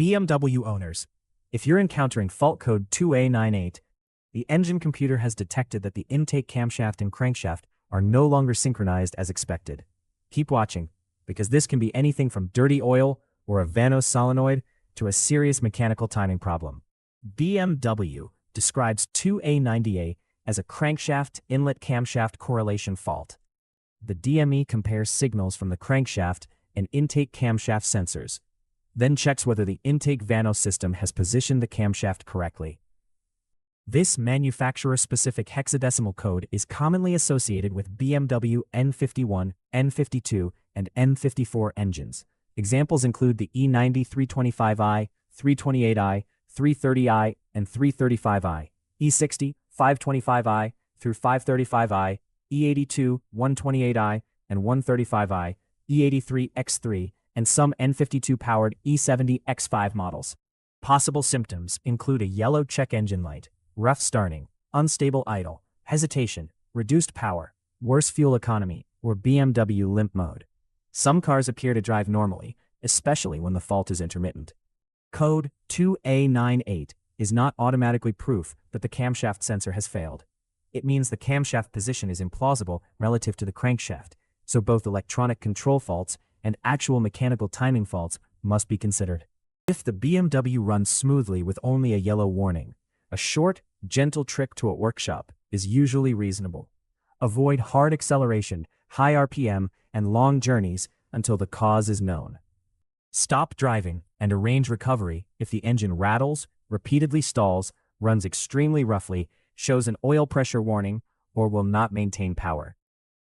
BMW owners, if you're encountering fault code 2A98, the engine computer has detected that the intake camshaft and crankshaft are no longer synchronized as expected. Keep watching, because this can be anything from dirty oil or a VANOS solenoid to a serious mechanical timing problem. BMW describes 2A98 as a crankshaft inlet camshaft correlation fault. The DME compares signals from the crankshaft and intake camshaft sensors, then checks whether the intake VANOS system has positioned the camshaft correctly. This manufacturer-specific hexadecimal code is commonly associated with BMW N51, N52, and N54 engines. Examples include the E90 325i, 328i, 330i, and 335i, E60 525i through 535i, E82 128i, and 135i, E83 X3, and some N52-powered E70 X5 models. Possible symptoms include a yellow check engine light, rough starting, unstable idle, hesitation, reduced power, worse fuel economy, or BMW limp mode. Some cars appear to drive normally, especially when the fault is intermittent. Code 2A98 is not automatically proof that the camshaft sensor has failed. It means the camshaft position is implausible relative to the crankshaft, so both electronic control faults and actual mechanical timing faults must be considered. If the BMW runs smoothly with only a yellow warning, a short, gentle trip to a workshop is usually reasonable. Avoid hard acceleration, high RPM, and long journeys until the cause is known. Stop driving and arrange recovery if the engine rattles, repeatedly stalls, runs extremely roughly, shows an oil pressure warning, or will not maintain power.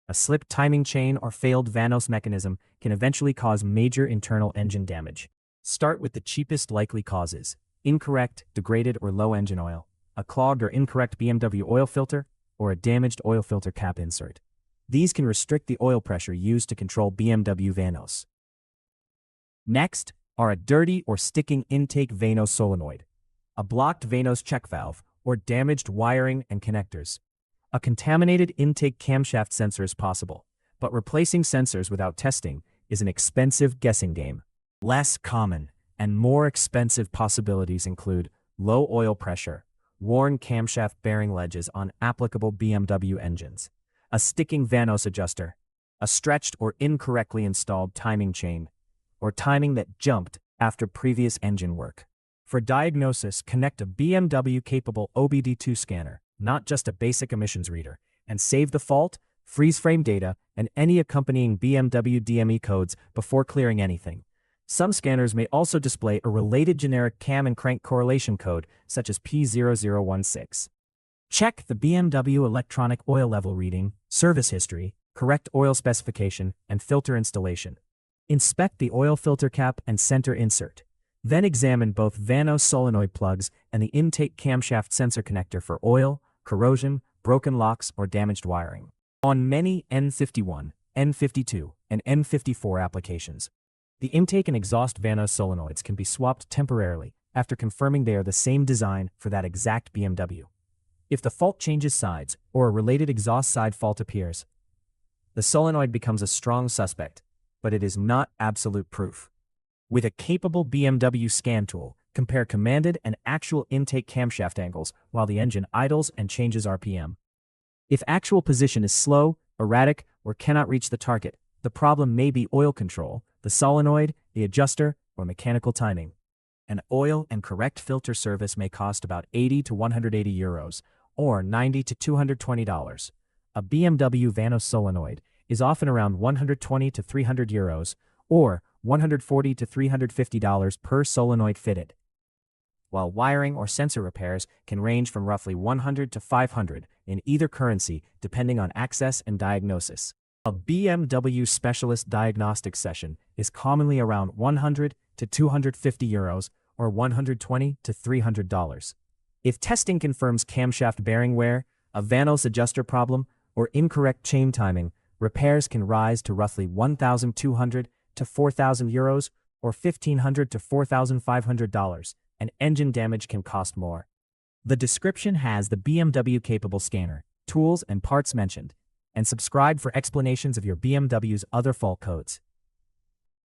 A slipped timing chain or failed VANOS mechanism can eventually cause major internal engine damage. Start with the cheapest likely causes: incorrect, degraded, or low engine oil, a clogged or incorrect BMW oil filter, or a damaged oil filter cap insert. These can restrict the oil pressure used to control BMW VANOS. Next are a dirty or sticking intake VANOS solenoid, a blocked VANOS check valve, or damaged wiring and connectors. A contaminated intake camshaft sensor is possible, but replacing sensors without testing is an expensive guessing game. Less common and more expensive possibilities include low oil pressure, worn camshaft bearing ledges on applicable BMW engines, a sticking VANOS adjuster, a stretched or incorrectly installed timing chain, or timing that jumped after previous engine work. For diagnosis, connect a BMW-capable OBD2 scanner, not just a basic emissions reader, and save the fault, freeze frame data, and any accompanying BMW DME codes before clearing anything. Some scanners may also display a related generic cam and crank correlation code, such as P0016. Check the BMW electronic oil level reading, service history, correct oil specification, and filter installation. Inspect the oil filter cap and center insert. Then examine both VANOS solenoid plugs and the intake camshaft sensor connector for oil, corrosion, broken locks, or damaged wiring. On many N51, N52, and N54 applications, the intake and exhaust VANOS solenoids can be swapped temporarily after confirming they are the same design for that exact BMW. If the fault changes sides or a related exhaust side fault appears, the solenoid becomes a strong suspect, but it is not absolute proof. With a capable BMW scan tool, compare commanded and actual intake camshaft angles while the engine idles and changes RPM. If actual position is slow, erratic, or cannot reach the target, the problem may be oil control, the solenoid, the adjuster, or mechanical timing. An oil and correct filter service may cost about 80 to 180 euros, or $90 to $220. A BMW VANOS solenoid is often around 120 to 300 euros, or $140 to $350 per solenoid fitted, while wiring or sensor repairs can range from roughly 100 to 500 in either currency depending on access and diagnosis. A BMW specialist diagnostic session is commonly around 100 to 250 euros or $120 to $300. If testing confirms camshaft bearing wear, a VANOS adjuster problem, or incorrect chain timing, repairs can rise to roughly 1,200 to 4,000 euros or $1,500 to $4,500, and engine damage can cost more. The description has the BMW capable scanner, tools, and parts mentioned, and subscribe for explanations of your BMW's other fault codes.